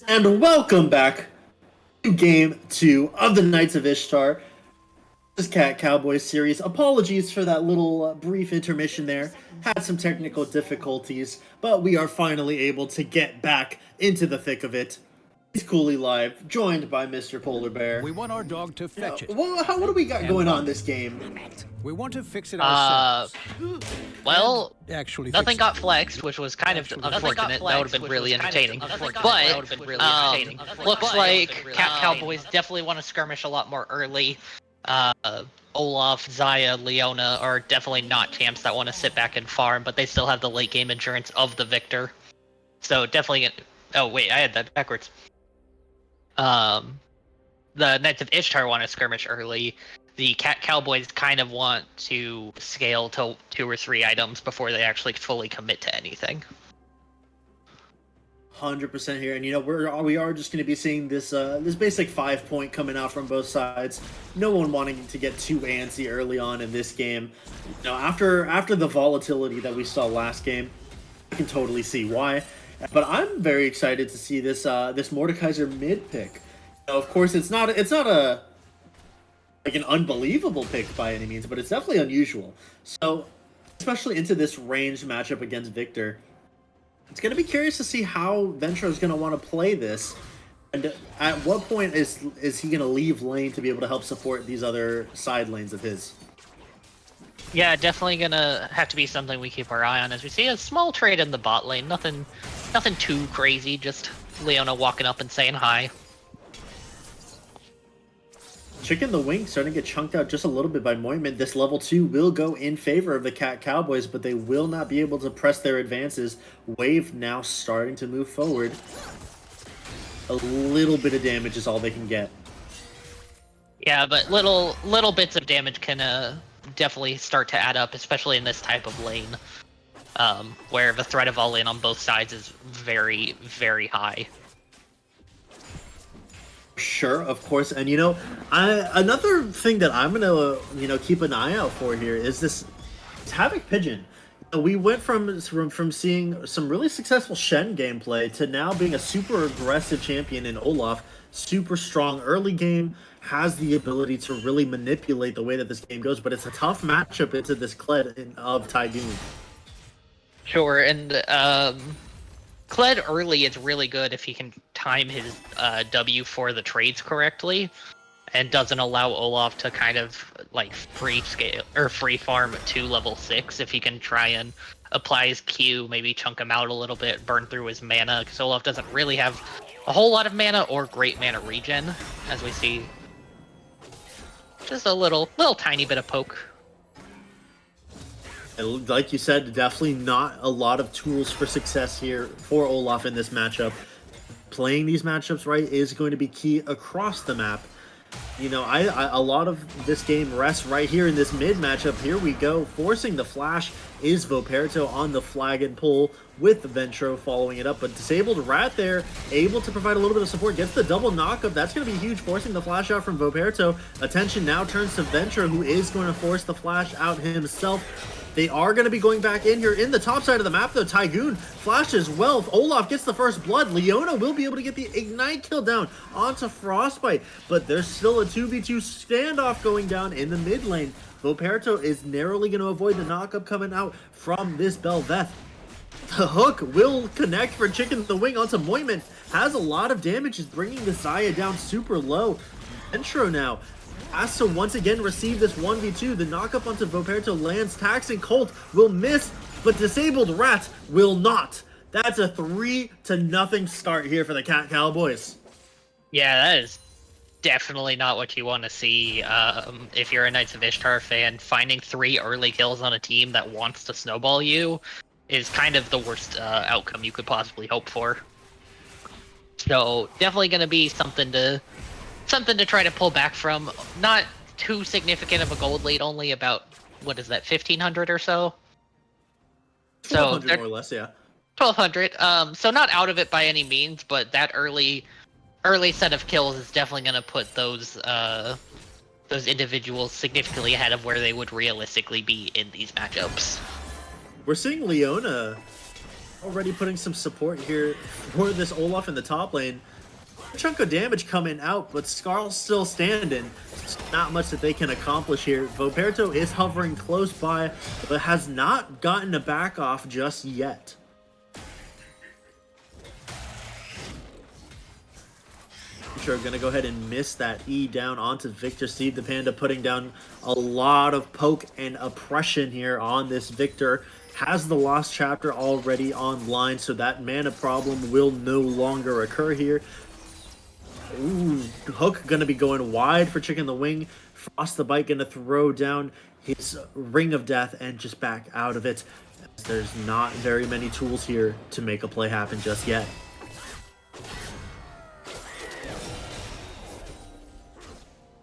And welcome back to Game 2 of the Knights of Ishtar. This Cowboys series. Apologies for that little brief intermission there. Had some technical difficulties, but we are finally able to get back into the thick of it. It's Cooley Live, joined by Mr. Polar Bear. We want our dog to fetch it. What do we got going on this game? We want to fix it ourselves. Well, Actually, nothing got flexed, which was kind of unfortunate. That would have been really entertaining. But looks like Cowboys definitely want to skirmish a lot more early. Olaf, Zaya, Leona are definitely not champs that want to sit back and farm, but they still have the late game endurance of the victor. So definitely. Oh wait, I had that backwards. The Knights of Ishtar want to skirmish early. The Cowboys kind of want to scale to 2 or 3 items before they actually fully commit to anything. 100% here, and we are just going to be seeing this this basic 5-point coming out from both sides. No one wanting to get too antsy early on in this game. After the volatility that we saw last game, I can totally see why. But I'm very excited to see this this Mordekaiser mid pick. Of course, it's not a like an unbelievable pick by any means, but it's definitely unusual. So, especially into this ranged matchup against Victor, it's going to be curious to see how Ventro is going to want to play this, and at what point is he going to leave lane to be able to help support these other side lanes of his. Yeah, definitely gonna have to be something we keep our eye on as we see a small trade in the bot lane. Nothing too crazy, just Leona walking up and saying hi. Chicken the Wing starting to get chunked out just a little bit by Moyman. This level 2 will go in favor of the Cowboys, but they will not be able to press their advances. Wave now starting to move forward. A little bit of damage is all they can get. Yeah, but little bits of damage can definitely start to add up, especially in this type of lane, where the threat of all in on both sides is very, very high. Sure, of course, and another thing that I'm gonna keep an eye out for here is this Havoc Pigeon. We went from seeing some really successful Shen gameplay to now being a super aggressive champion in Olaf. Super strong early game, has the ability to really manipulate the way that this game goes, but it's a tough matchup into this Kled of Tygoon. Sure, and Kled early is really good if he can time his W for the trades correctly, and doesn't allow Olaf to kind of like free scale or free farm to level 6. If he can try and apply his Q, maybe chunk him out a little bit, burn through his mana, because Olaf doesn't really have a whole lot of mana or great mana regen, as we see. Just a little tiny bit of poke. And like you said, definitely not a lot of tools for success here for Olaf in this matchup. Playing these matchups right is going to be key across the map. A lot of this game rests right here in this mid matchup. Here we go. Forcing the flash is Voperto on the flag and pull with Ventro following it up. But Disabled Rat there, able to provide a little bit of support. Gets the double knockup. That's going to be huge, forcing the flash out from Voperto. Attention now turns to Ventro, who is going to force the flash out himself. They are going to be going back in here in the top side of the map, though. Tygoon flashes well. Olaf gets the first blood. Leona will be able to get the Ignite kill down onto Frostbite, but there's still a 2v2 standoff going down in the mid lane. Voperto is narrowly going to avoid the knockup coming out from this Belveth. The hook will connect for Chicken the Wing onto Moyman. Has a lot of damage, is bringing the Zaya down super low. Intro now has to once again receive this 1v2. The knockup onto Voperto lands. Taxing Colt will miss, but Disabled Rat will not. That's a 3-0 start here for the Cowboys. Yeah, that is definitely not what you want to see if you're a Knights of Ishtar fan. Finding 3 early kills on a team that wants to snowball you is kind of the worst outcome you could possibly hope for. So definitely going to be something to try to pull back from. Not too significant of a gold lead, only about, what is that, 1,500 or so? 1,200 more or less, yeah. 1,200. So not out of it by any means, but that early set of kills is definitely going to put those individuals significantly ahead of where they would realistically be in these matchups. We're seeing Leona already putting some support here for this Olaf in the top lane. chunk of damage coming out, but Scarl's still standing. Not much that they can accomplish here. Voperto is hovering close by, but has not gotten a back off just yet. Are going to go ahead and miss that E down onto Victor. Steve the Panda putting down a lot of poke and oppression here on this Victor. Has the Lost Chapter already online, so that mana problem will no longer occur here. Ooh, Hook going to be going wide for Chicken the Wing. Frost the Bite going to throw down his Ring of Death and just back out of it. There's not very many tools here to make a play happen just yet.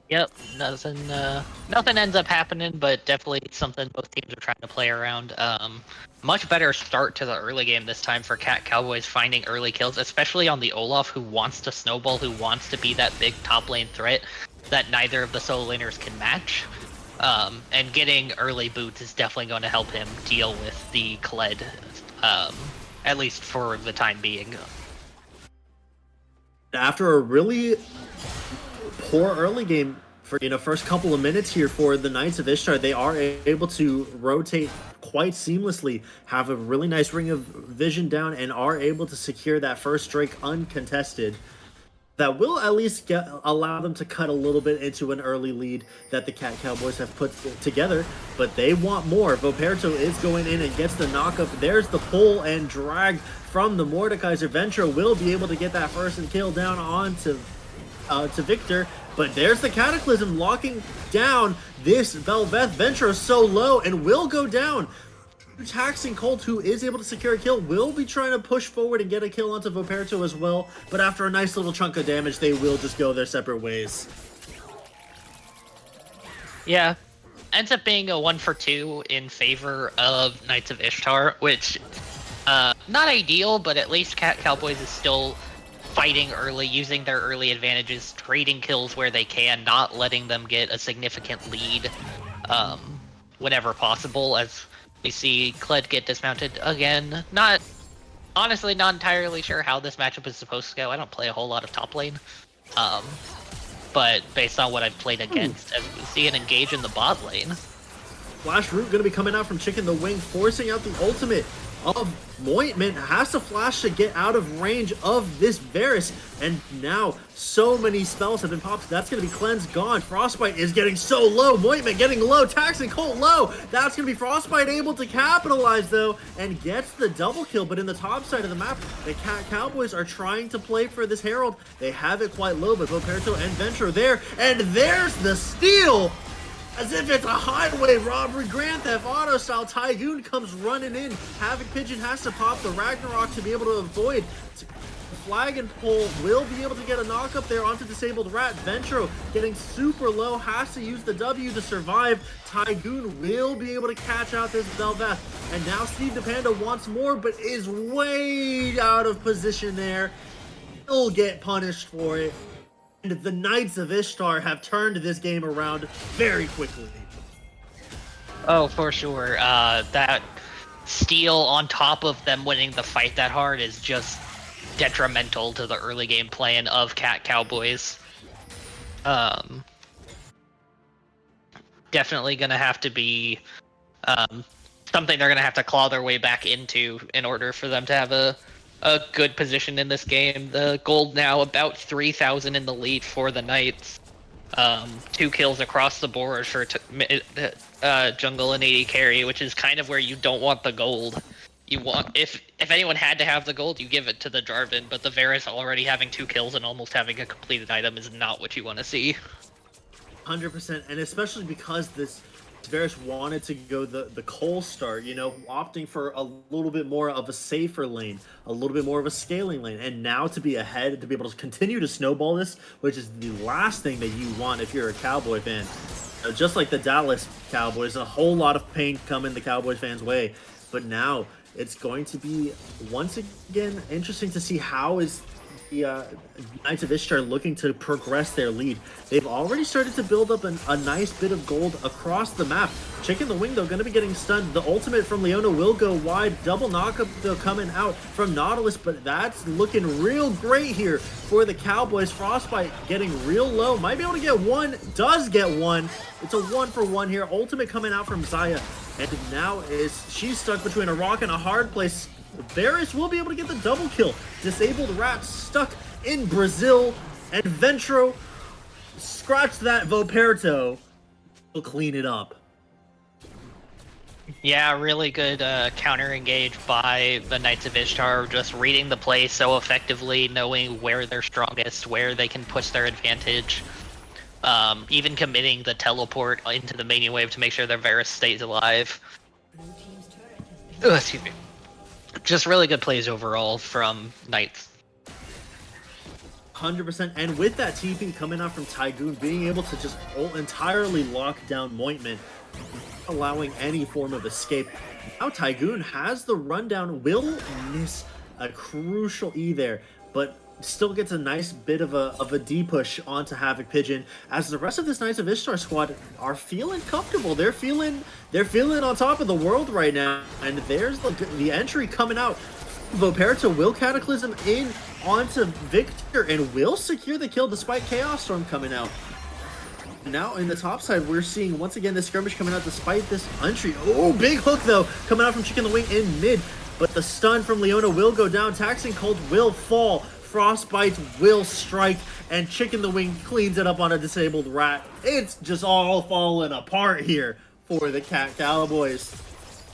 Yep, nothing ends up happening, but definitely something both teams are trying to play around. Much better start to the early game this time for Cowboys finding early kills, especially on the Olaf, who wants to snowball, who wants to be that big top lane threat that neither of the solo laners can match. And getting early boots is definitely going to help him deal with the Kled, at least for the time being. After a really poor early game for first couple of minutes here for the Knights of Ishtar, they are able to rotate quite seamlessly, have a really nice Ring of Vision down, and are able to secure that first Drake uncontested. That will at least allow them to cut a little bit into an early lead that the Cowboys have put together, but they want more. Voperto is going in and gets the knockup. There's the pull and drag from the Mordekaiser. Ventro will be able to get that first kill down onto to Victor, but there's the Cataclysm locking down this Velveth. Ventro so low and will go down. Taxing Colt, who is able to secure a kill, will be trying to push forward and get a kill onto Voperto as well, but after a nice little chunk of damage, they will just go their separate ways. Yeah, ends up being a 1-for-2 in favor of Knights of Ishtar, which, not ideal, but at least Cowboys is still fighting early, using their early advantages, trading kills where they can, not letting them get a significant lead whenever possible, as we see Kled get dismounted again. Honestly, not entirely sure how this matchup is supposed to go. I don't play a whole lot of top lane. But based on what I've played against, as we see it engage in the bot lane. Flash Root going to be coming out from Chicken the Wing, forcing out the ultimate of Moitman. Has to flash to get out of range of this Varus, and now so many spells have been popped. That's going to be Cleanse gone. Frostbite is getting so low. Moitman getting low. Taxing Colt low. That's going to be Frostbite able to capitalize though and gets the double kill. But in the top side of the map, the Cowboys are trying to play for this Herald. They have it quite low, but Voperto and Ventro there, and there's the steal. As if it's a highway robbery, Grand Theft Auto style. Tygoon comes running in. Havoc Pigeon has to pop the Ragnarok to be able to avoid. Flag and Pole will be able to get a knock up there onto Disabled Rat. Ventro getting super low, has to use the W to survive. Tygoon will be able to catch out this Velveth. And now Steve the Panda wants more, but is way out of position there. He'll get punished for it. And the Knights of Ishtar have turned this game around very quickly. Oh, for sure. That steal on top of them winning the fight that hard is just detrimental to the early game plan of Cowboys. Definitely gonna have to be something they're gonna have to claw their way back into in order for them to have a good position in this game. The gold now about 3,000 in the lead for the Knights. 2 kills across the board for jungle and AD carry, which is kind of where you don't want the gold. You want, if anyone had to have the gold, you give it to the Jarvan, but the Varus already having 2 kills and almost having a completed item is not what you want to see. 100%, and especially because this Varus wanted to go the Cole start, opting for a little bit more of a safer lane, a little bit more of a scaling lane, and now to be ahead, to be able to continue to snowball this, which is the last thing that you want if you're a Cowboy fan. Just like the Dallas Cowboys, a whole lot of pain coming the Cowboys fans' way, but now it's going to be, once again, interesting to see how is the Knights of Ishtar looking to progress their lead. They've already started to build up a nice bit of gold across the map. Chicken the Wing, though, going to be getting stunned. The ultimate from Leona will go wide. Double knockup, though, coming out from Nautilus, but that's looking real great here for the Cowboys. Frostbite getting real low. Might be able to get one. Does get one. It's a 1-for-1 here. Ultimate coming out from Zaya. And now she's stuck between a rock and a hard place. Varus will be able to get the double kill. Disabled Rat stuck in Brazil. And Ventro, scratch that, Voperto will clean it up. Yeah, really good counter engage by the Knights of Ishtar, just reading the play so effectively, knowing where they're strongest, where they can push their advantage. Even committing the teleport into the minion wave to make sure their Varus stays alive. Ugh, excuse me. Just really good plays overall from Knights. 100%. And with that TP coming out from Tygoon, being able to just entirely lock down Mointman, allowing any form of escape. Now Tygoon has the rundown, will miss a crucial E there, but still gets a nice bit of a D push onto Havoc Pigeon, as the rest of this Knights of Ishtar squad are feeling comfortable. They're feeling on top of the world right now, and there's the entry coming out. Voperto will Cataclysm in onto Victor and will secure the kill despite Chaos Storm coming out. Now in the top side, we're seeing once again this skirmish coming out despite this entry. Oh, big hook though coming out from Chicken the Wing in mid, but the stun from Leona will go down. Taxing Cold will fall. Frostbite will strike, and Chicken the Wing cleans it up on a disabled Rat. It's just all falling apart here for the Cowboys.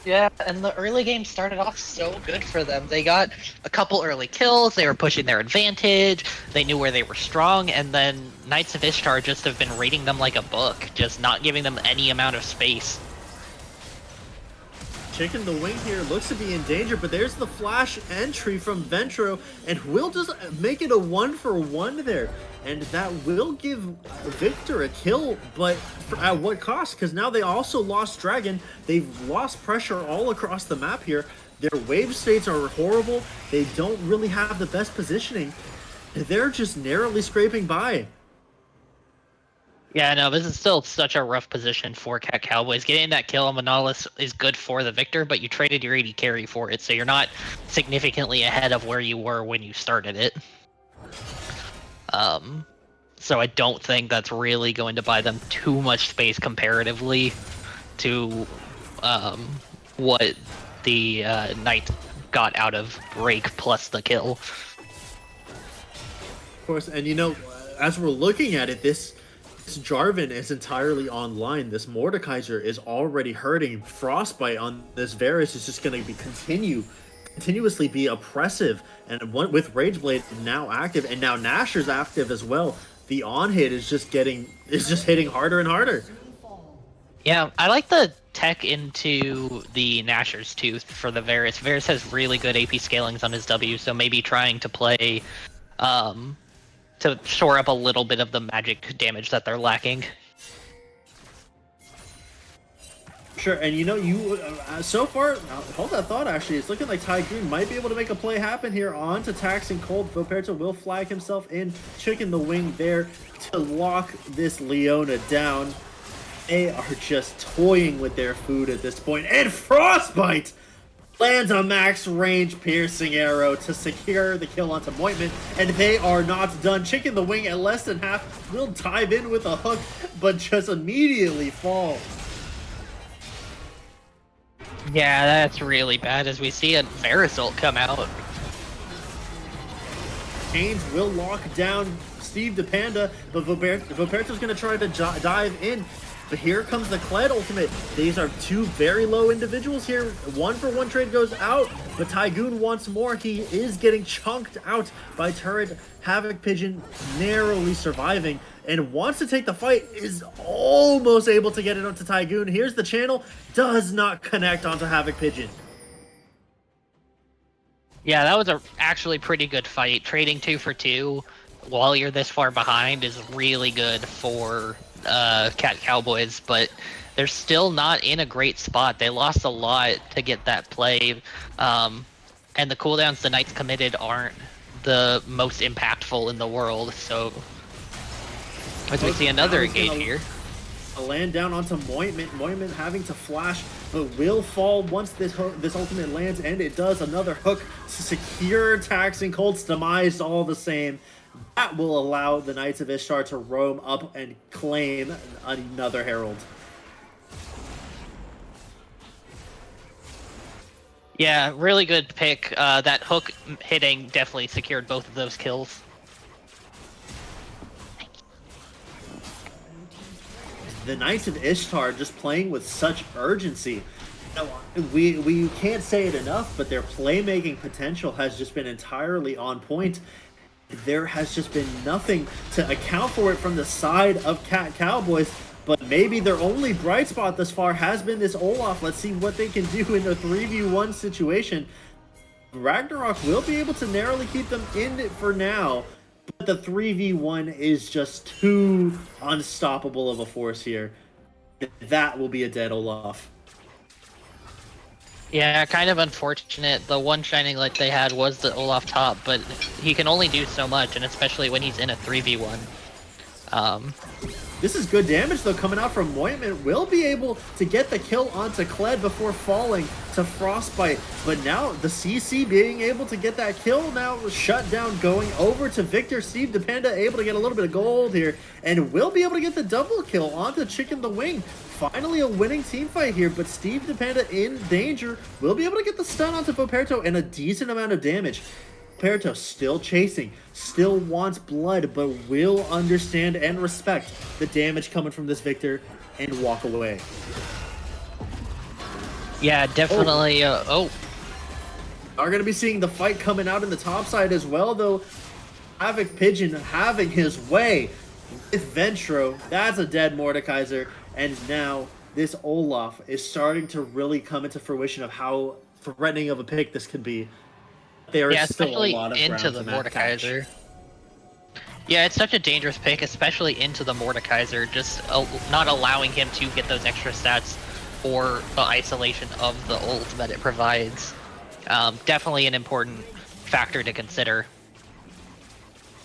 Yeah, and the early game started off so good for them. They got a couple early kills, they were pushing their advantage, they knew where they were strong, and then Knights of Ishtar just have been reading them like a book, just not giving them any amount of space. Chicken the Wing here looks to be in danger, but there's the flash entry from Ventro, and will just make it a 1-for-1 there. And that will give Victor a kill, but at what cost? Because now they also lost Dragon. They've lost pressure all across the map here. Their wave states are horrible. They don't really have the best positioning. They're just narrowly scraping by. Yeah, no, this is still such a rough position for Cowboys. Getting that kill on Nautilus is good for the Victor, but you traded your AD carry for it, so you're not significantly ahead of where you were when you started it. So I don't think that's really going to buy them too much space comparatively to what the Knight got out of break plus the kill. Of course, and you know, as we're looking at it, this Jarvan is entirely online. This Mordekaiser is already hurting. Frostbite on this Varus is just going to be continuously be oppressive, and with Rageblade now active, and now Nasher's active as well, the on hit is just hitting harder and harder. Yeah, I like the tech into the Nasher's Tooth for the Varus. Varus has really good AP scalings on his W, so maybe trying to play to shore up a little bit of the magic damage that they're lacking. Sure, and you know, so far, hold that thought actually, it's looking like Tygoon might be able to make a play happen here on to Taxing Cold. Voperto will flag himself in, Chicken the Wing there to lock this Leona down. They are just toying with their food at this point, and Frostbite lands a max range piercing arrow to secure the kill onto Mointman, and they are not done. Chicken the Wing at less than half will dive in with a hook, but just immediately fall. Yeah, that's really bad as we see a Varus ult come out. Canes will lock down Steve the Panda, but Voperto's going to try to dive in. But here comes the Kled ultimate. These are two very low individuals here. 1-for-1 trade goes out, but Tygoon wants more. He is getting chunked out by Turret. Havoc Pigeon narrowly surviving and wants to take the fight, is almost able to get it onto Tygoon. Here's the channel, does not connect onto Havoc Pigeon. Yeah, that was a actually pretty good fight. Trading 2 for 2 while you're this far behind is really good for Cowboys, but they're still not in a great spot. They lost a lot to get that play, and the cooldowns the Knights committed aren't the most impactful in the world. So as we see another engage here. A land down onto Moitman. Moitman having to flash, but will fall once this ultimate lands, and it does. Another hook to secure Taxing Colt's demise all the same. That will allow the Knights of Ishtar to roam up and claim another Herald. Yeah, really good pick. That hook hitting definitely secured both of those kills. The Knights of Ishtar just playing with such urgency. We can't say it enough, but their playmaking potential has just been entirely on point. There has just been nothing to account for it from the side of Cowboys, but maybe their only bright spot thus far has been this Olaf. Let's see what they can do in a 3v1 situation. Ragnarok will be able to narrowly keep them in it for now, but the 3v1 is just too unstoppable of a force here. That will be a dead Olaf. Yeah, kind of unfortunate. The one shining light they had was the Olaf top, but he can only do so much, and especially when he's in a 3v1. This is good damage, though, coming out from Moitman. Will be able to get the kill onto Kled before falling to Frostbite. But now the CC being able to get that kill now shut down, going over to Victor. Steve DePanda able to get a little bit of gold here, and will be able to get the double kill onto Chicken the Wing. Finally a winning team fight here, but Steve DePanda in danger. Will be able to get the stun onto Voperto and a decent amount of damage. Voperto still chasing, still wants blood, but will understand and respect the damage coming from this Victor and walk away. Yeah, definitely. Are going to be seeing the fight coming out in the top side as well, though. Havoc Pigeon having his way with Ventro. That's a dead Mordekaiser. And now this Olaf is starting to really come into fruition of how threatening of a pick this could be. There is still a lot of into the Mordekaiser. Yeah, it's such a dangerous pick, especially into the Mordekaiser, just not allowing him to get those extra stats for the isolation of the ult that it provides. Definitely an important factor to consider.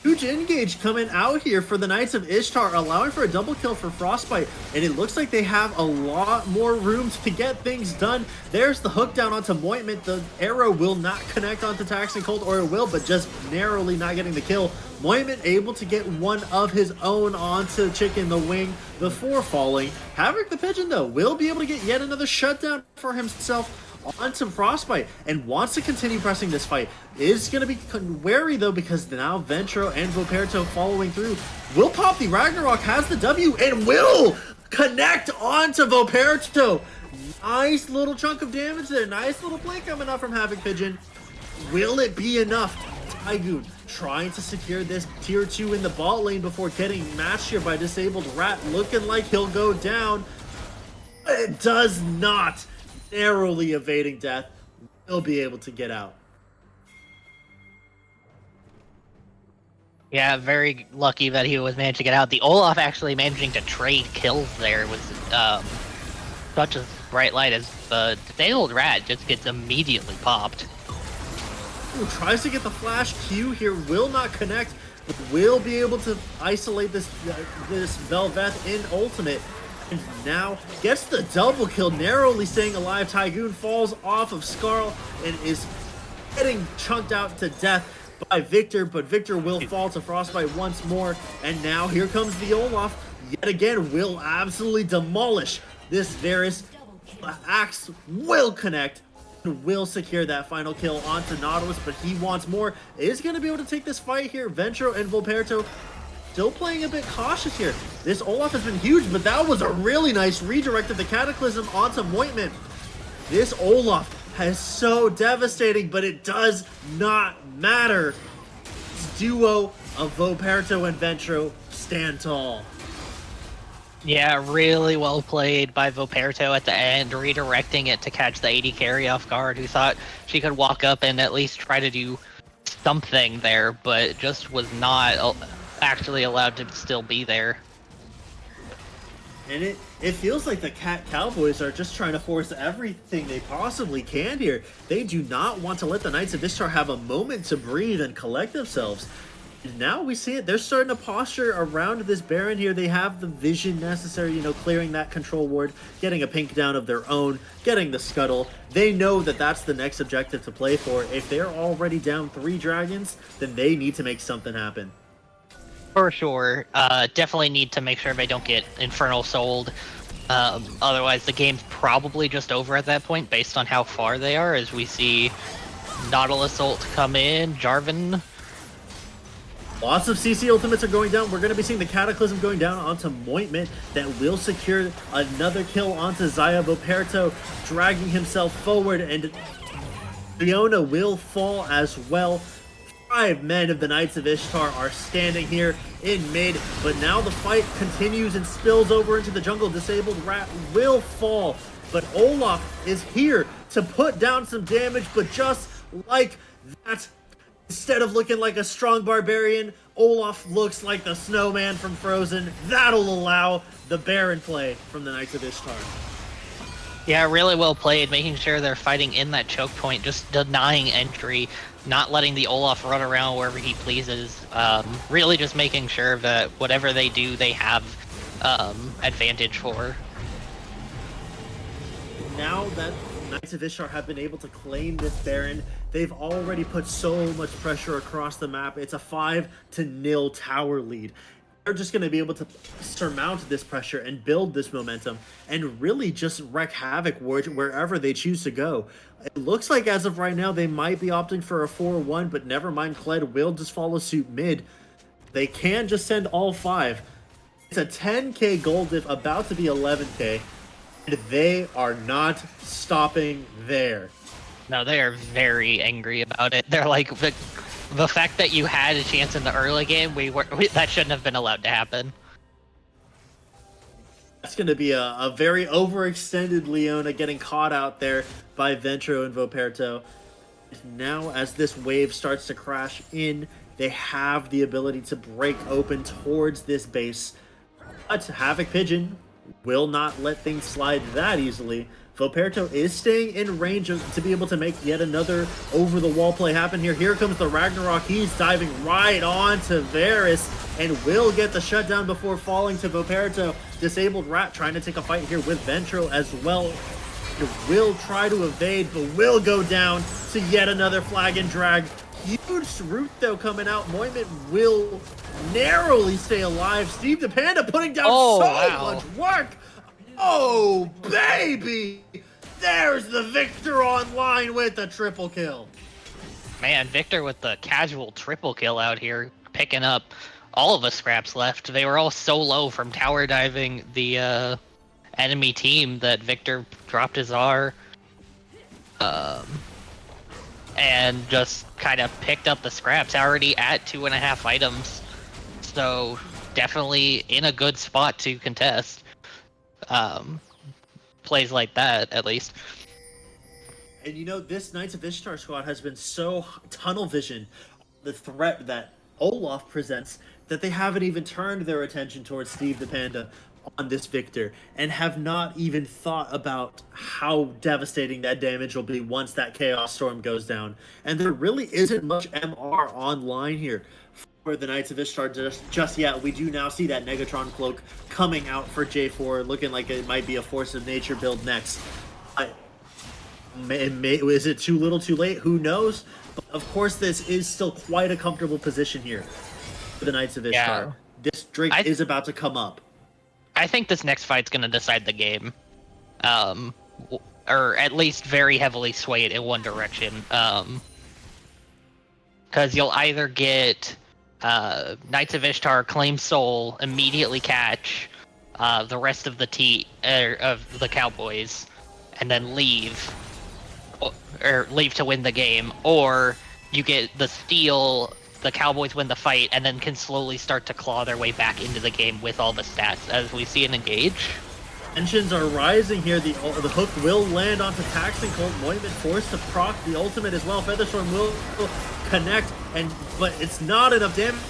Huge engage coming out here for the Knights of Ishtar, allowing for a double kill for Frostbite, and it looks like they have a lot more room to get things done. There's the hook down onto Moitman. The arrow will not connect onto Taxing Colt, or it will, but just narrowly not getting the kill. Moitman able to get one of his own onto Chicken the Wing before falling. Havoc the Pigeon, though, will be able to get yet another shutdown for himself onto Frostbite and wants to continue pressing this fight. Is going to be wary, though, because now Ventro and Voperto following through. Will pop the Ragnarok, has the W, and will connect onto Voperto. Nice little chunk of damage there. Nice little play coming up from Havoc Pigeon. Will it be enough? Tygoon trying to secure this tier 2 in the bot lane before getting matched here by Disabled Rat. Looking like he'll go down. It does not. Narrowly evading death. Will be able to get out. Yeah, very lucky that he was managed to get out. The Olaf actually managing to trade kills there was such a bright light, as the Disabled Rat just gets immediately popped. Ooh, tries to get the flash Q here, will not connect, but will be able to isolate this Velveth in ultimate. And now gets the double kill, narrowly staying alive. Tygoon falls off of Skarl and is getting chunked out to death by Victor, but Victor will fall to Frostbite once more. And now here comes the Olaf. Yet again, will absolutely demolish this Varus. Axe will connect. Will secure that final kill onto Nautilus, but he wants more. Is going to be able to take this fight here. Ventro and Voperto still playing a bit cautious here. This Olaf has been huge, but that was a really nice redirect of the Cataclysm onto Moitman. This Olaf is so devastating, but it does not matter. This duo of Voperto and Ventro stand tall. Yeah, really well played by Voperto at the end, redirecting it to catch the AD carry off guard, who thought she could walk up and at least try to do something there, but just was not actually allowed to still be there. And it feels like the Cowboys are just trying to force everything they possibly can here. They do not want to let the Knights of Ishtar have a moment to breathe and collect themselves. And now we see it. They're starting to posture around this Baron here. They have the vision necessary, you know, clearing that control ward, getting a pink down of their own, getting the scuttle. They know that that's the next objective to play for. If they're already down 3 dragons, then they need to make something happen. For sure. Definitely need to make sure they don't get Infernal sold. Otherwise, the game's probably just over at that point based on how far they are, as we see Nautilus ult come in, Jarvan. Lots of CC ultimates are going down. We're going to be seeing the Cataclysm going down onto Mointment that will secure another kill onto Xayah. Voperto dragging himself forward, and Leona will fall as well. 5 men of the Knights of Ishtar are standing here in mid, but now the fight continues and spills over into the jungle. Disabled Rat will fall, but Olaf is here to put down some damage, but just like that, instead of looking like a strong barbarian, Olaf looks like the snowman from Frozen. That'll allow the Baron play from the Knights of Ishtar. Yeah, really well played, making sure they're fighting in that choke point, just denying entry, not letting the Olaf run around wherever he pleases. Really just making sure that whatever they do, they have advantage for. Now that Knights of Ishtar have been able to claim this Baron, they've already put so much pressure across the map. It's a 5-0 tower lead. They're just going to be able to surmount this pressure and build this momentum and really just wreak havoc wherever they choose to go. It looks like as of right now they might be opting for a 4-1, but never mind, Kled will just follow suit mid. They can just send all 5. It's a 10k gold diff, about to be 11k, and they are not stopping there. No, they are very angry about it. They're like, the fact that you had a chance in the early game, that shouldn't have been allowed to happen. That's going to be a very overextended Leona getting caught out there by Ventro and Voperto. Now, as this wave starts to crash in, they have the ability to break open towards this base. But Havoc Pigeon will not let things slide that easily. Voperto is staying in range to be able to make yet another over-the-wall play happen here. Here comes the Ragnarok. He's diving right on to Varus and will get the shutdown before falling to Voperto. Disabled Rat trying to take a fight here with Ventro as well. He will try to evade, but will go down to yet another flag and drag. Huge root, though, coming out. Moimit will narrowly stay alive. Steve the Panda putting down much work. Oh, baby! There's the Victor online with the triple kill. Man, Victor with the casual triple kill out here, picking up all of the scraps left. They were all so low from tower diving the enemy team that Victor dropped his R. And just kind of picked up the scraps, already at 2.5 items. So definitely in a good spot to contest. Plays like that, at least. And you know, this Knights of Ishtar squad has been so tunnel vision, the threat that Olaf presents, that they haven't even turned their attention towards Steve the Panda on this Victor, and have not even thought about how devastating that damage will be once that Chaos Storm goes down. And there really isn't much MR online here for the Knights of Ishtar just yet. We do now see that Negatron Cloak coming out for J4, looking like it might be a Force of Nature build next. Is it too little too late? Who knows? But of course, this is still quite a comfortable position here for the Knights of Ishtar. Yeah. This Drake is about to come up. I think this next fight's going to decide the game. Or at least very heavily sway it in one direction. Because you'll either get Knights of Ishtar claim soul, immediately catch the rest of the Cowboys, and then leave, or leave to win the game, or you get the steal, the Cowboys win the fight, and then can slowly start to claw their way back into the game with all the stats, as we see in Engage. Tensions are rising here. The hook will land onto Taxing Colt. Moimit forced to proc the ultimate as well. Featherstorm will connect, but it's not enough damage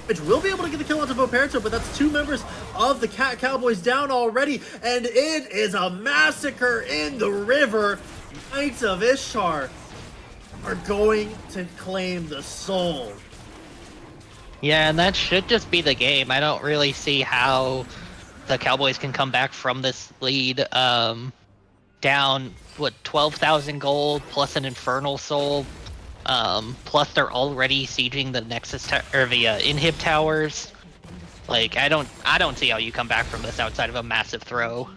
which will be able to get the kill onto Voperto, but that's 2 members of the Cowboys down already, and it is a massacre in the river. Knights of Ishtar are going to claim the soul. Yeah, and that should just be the game. I don't really see how the Cowboys can come back from this lead, down, 12,000 gold, plus an Infernal Soul, plus they're already sieging the Nexus, or the Inhib towers. Like, I don't see how you come back from this outside of a massive throw.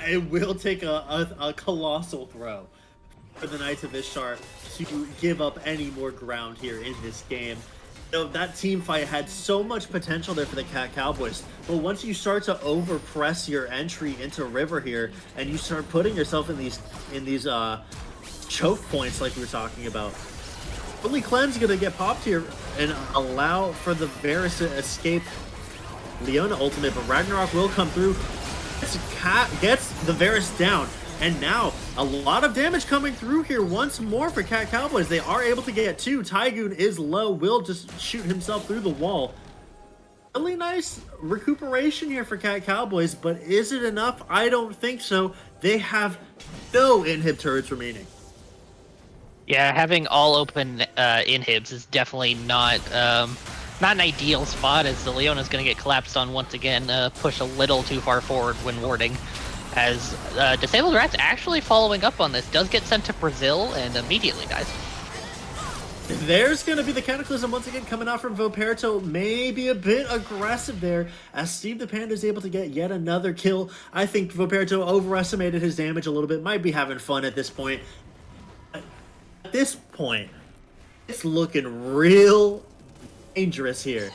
It will take a colossal throw for the Knights of Ishtar to give up any more ground here in this game. You know, that team fight had so much potential there for the Cowboys, but once you start to overpress your entry into River here, and you start putting yourself in these choke points like we were talking about, only Clem's gonna get popped here and allow for the Varus to escape Leona ultimate, but Ragnarok will come through. Gets the Varus down, and now a lot of damage coming through here once more for Cowboys. They are able to get 2. Tygoon is low, will just shoot himself through the wall. Really nice recuperation here for Cowboys, but is it enough? I don't think so. They have no inhib turrets remaining. Yeah, having all open inhibs is definitely not an ideal spot, as the Leona's going to get collapsed on once again, push a little too far forward when warding. As Disabled Rat's actually following up on this, does get sent to Brazil and immediately dies. There's going to be the Cataclysm once again coming out from Voperto. Maybe a bit aggressive there, as Steve the Panda is able to get yet another kill. I think Voperto overestimated his damage a little bit, might be having fun at this point. At this point, it's looking real dangerous here.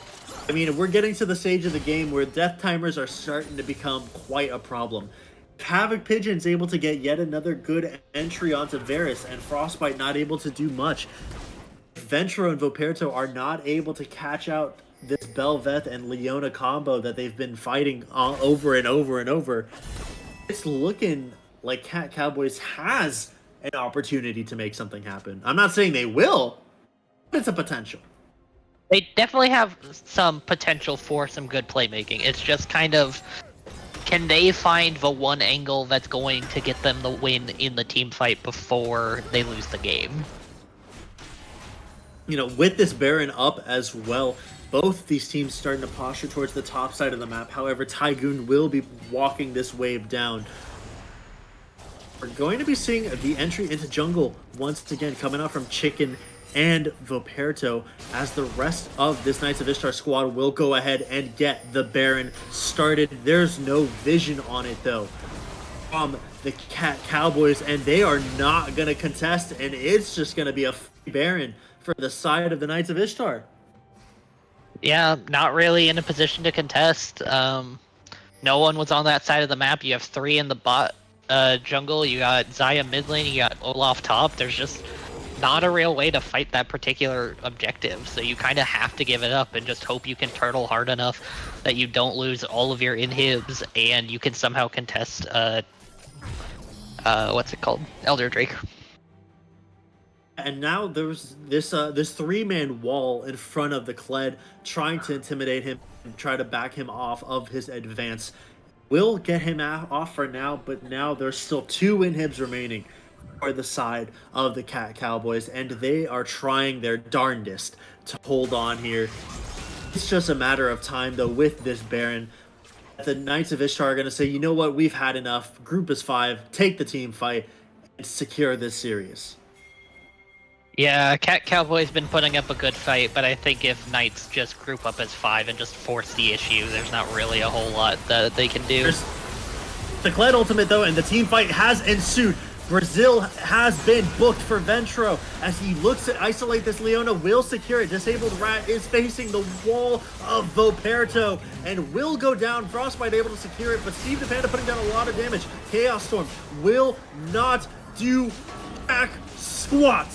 I mean, we're getting to the stage of the game where death timers are starting to become quite a problem. Havoc Pigeon's able to get yet another good entry onto Varus, and Frostbite not able to do much. Ventro and Voperto are not able to catch out this Belveth and Leona combo that they've been fighting over and over and over. It's looking like Cowboys has an opportunity to make something happen. I'm not saying they will, but it's a potential. They definitely have some potential for some good playmaking. It's just kind of, can they find the one angle that's going to get them the win in the team fight before they lose the game? You know, with this Baron up as well, both these teams starting to posture towards the top side of the map. However, Tygoon will be walking this wave down. We're going to be seeing the entry into jungle once again coming out from Chicken and Voperto, as the rest of this Knights of Ishtar squad will go ahead and get the Baron started. There's no vision on it though from the Cowboys, and they are not going to contest, and it's just going to be a free Baron for the side of the Knights of Ishtar. Yeah, not really in a position to contest. No one was on that side of the map. You have 3 in the bot jungle, you got Zaya mid lane, you got Olaf top. There's just not a real way to fight that particular objective, so you kind of have to give it up and just hope you can turtle hard enough that you don't lose all of your inhibs and you can somehow contest what's it called? Elder Drake. And now there's this 3-man wall in front of the Kled, trying to intimidate him and try to back him off of his advance. Will get him off for now, but now there's still 2 inhibs remaining for the side of the Cowboys, and they are trying their darndest to hold on here. It's just a matter of time, though, with this Baron. The Knights of Ishtar are going to say, you know what, we've had enough. Group is 5, take the team fight, and secure this series. Yeah, Cowboys been putting up a good fight, but I think if Knights just group up as 5 and just force the issue, there's not really a whole lot that they can do. There's the Kled ultimate, though, and the team fight has ensued. Brazil has been booked for Ventro as he looks to isolate this. Leona will secure it. Disabled Rat is facing the wall of Voperto and will go down. Frostbite able to secure it, but Steve the Panda putting down a lot of damage. Chaos Storm will not do back squat.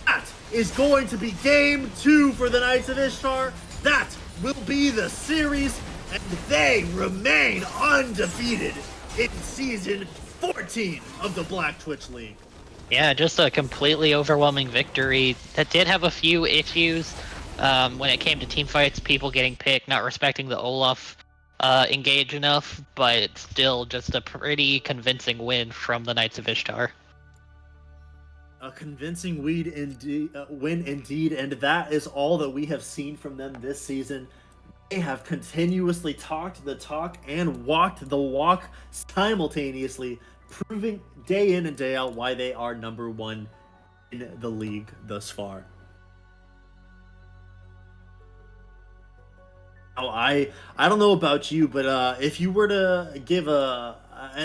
That is going to be game 2 for the Knights of Ishtar. That will be the series, and they remain undefeated in season 14 of the Black Twitch League. Yeah, just a completely overwhelming victory that did have a few issues. When it came to team fights, people getting picked, not respecting the Olaf engage enough, but still just a pretty convincing win from the Knights of Ishtar. A convincing win indeed, and that is all that we have seen from them this season. They have continuously talked the talk and walked the walk simultaneously, proving day in and day out why they are number one in the league thus far. Now, I don't know about you, but if you were to give an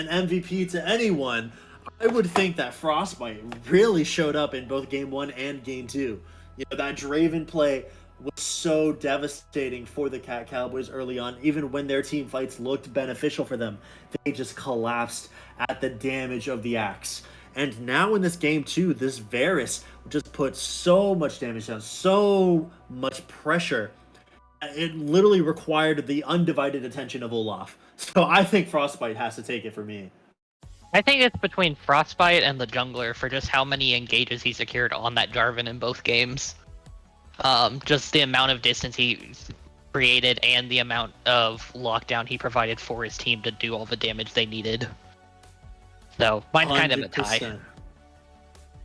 MVP to anyone, I would think that Frostbite really showed up in both Game 1 and Game 2. You know, that Draven play was so devastating for the Cowboys early on. Even when their team fights looked beneficial for them, they just collapsed at the damage of the axe. And now in this Game 2, this Varus just put so much damage down, so much pressure. It literally required the undivided attention of Olaf. So I think Frostbite has to take it for me. I think it's between Frostbite and the jungler for just how many engages he secured on that Jarvan in both games. Just the amount of distance he created and the amount of lockdown he provided for his team to do all the damage they needed. So mine's kind of a tie.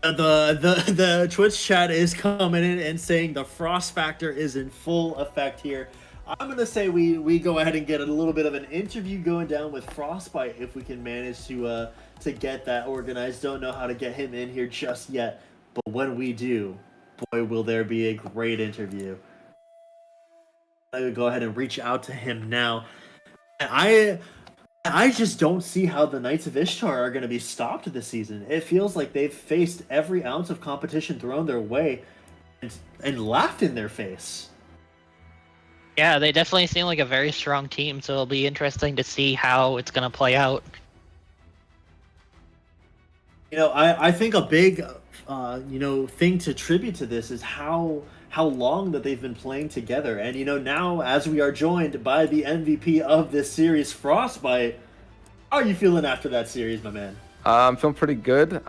The Twitch chat is coming in and saying the frost factor is in full effect here. I'm gonna say we go ahead and get a little bit of an interview going down with Frostbite if we can manage to get that organized. Don't know how to get him in here just yet, but when we do, boy, will there be a great interview. I would go ahead and reach out to him now. I just don't see how the Knights of Ishtar are going to be stopped this season. It feels like they've faced every ounce of competition thrown their way and laughed in their face. Yeah, they definitely seem like a very strong team, so it'll be interesting to see how it's going to play out. You know, I think a big, thing to attribute to this is how long that they've been playing together. And, now as we are joined by the MVP of this series, Frostbite, how are you feeling after that series, my man? I'm feeling pretty good.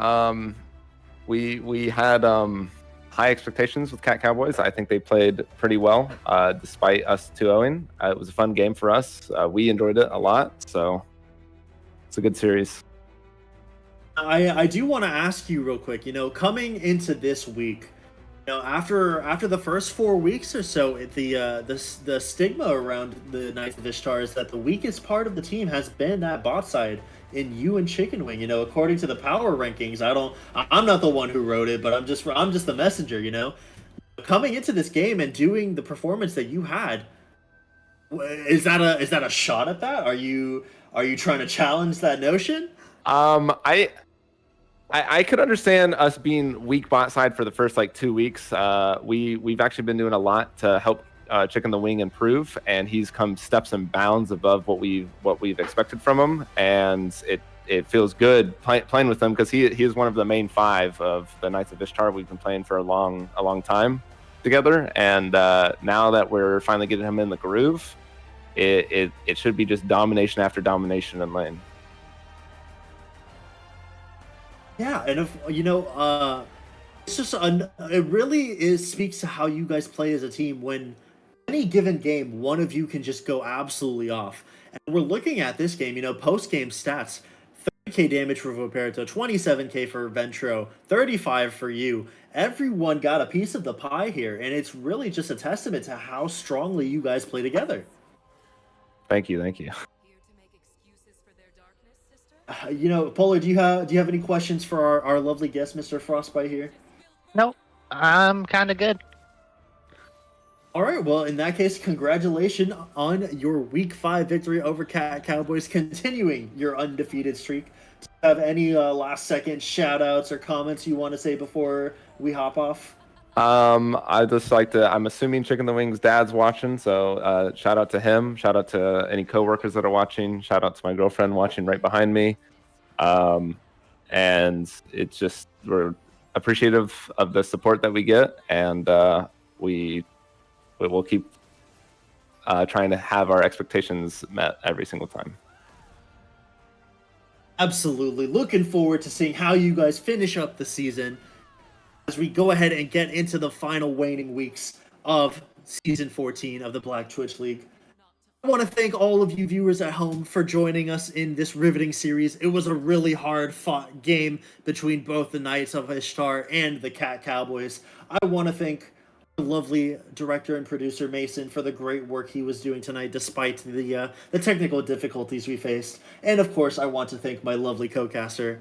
We had high expectations with Cowboys. I think they played pretty well, despite us 2-0ing. It was a fun game for us. We enjoyed it a lot, so it's a good series. I do want to ask you real quick, coming into this week, after the first 4 weeks or so, the stigma around the Knights of Ishtar is that the weakest part of the team has been that bot side in you and Chicken Wing. According to the power rankings, I'm not the one who wrote it, but I'm just the messenger. Coming into this game and doing the performance that you had, is that a shot at that? Are you trying to challenge that notion? I could understand us being weak bot side for the first 2 weeks. We've actually been doing a lot to help Chicken the Wing improve, and he's come steps and bounds above what we've expected from him, and it feels good playing with him because he is one of the main 5 of the Knights of Ishtar. We've been playing for a long time together, and now that we're finally getting him in the groove, it should be just domination after domination in lane. Yeah, and if it's just it really speaks to how you guys play as a team. When any given game, one of you can just go absolutely off. And we're looking at this game, post-game stats: 30k damage for Voperto, 27k for Ventro, 35 for you. Everyone got a piece of the pie here, and it's really just a testament to how strongly you guys play together. Thank you. Polar, do you have any questions for our lovely guest, Mr. Frostbite here? Nope, I'm kind of good. All right, well, in that case, congratulations on your Week 5 victory over Cowboys, continuing your undefeated streak. Do you have any last-second shout-outs or comments you want to say before we hop off? I just like to. I'm assuming Chicken the Wing's dad's watching, so shout out to him. Shout out to any coworkers that are watching. Shout out to my girlfriend watching right behind me. And it's just we're appreciative of the support that we get, and we will keep trying to have our expectations met every single time. Absolutely, looking forward to seeing how you guys finish up the season as we go ahead and get into the final waning weeks of Season 14 of the Black Twitch League. I want to thank all of you viewers at home for joining us in this riveting series. It was a really hard-fought game between both the Knights of Ishtar and the Cowboys. I want to thank our lovely director and producer Mason for the great work he was doing tonight despite the technical difficulties we faced. And of course, I want to thank my lovely co-caster,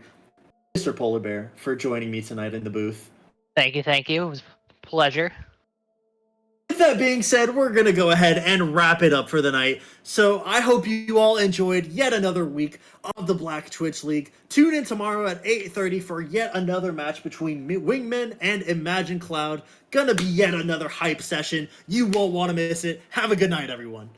Mr. Polar Bear, for joining me tonight in the booth. Thank you. It was a pleasure. With that being said, we're going to go ahead and wrap it up for the night. So I hope you all enjoyed yet another week of the Black Twitch League. Tune in tomorrow at 8:30 for yet another match between Wingmen and Imagine Cloud. Gonna be yet another hype session. You won't want to miss it. Have a good night, everyone.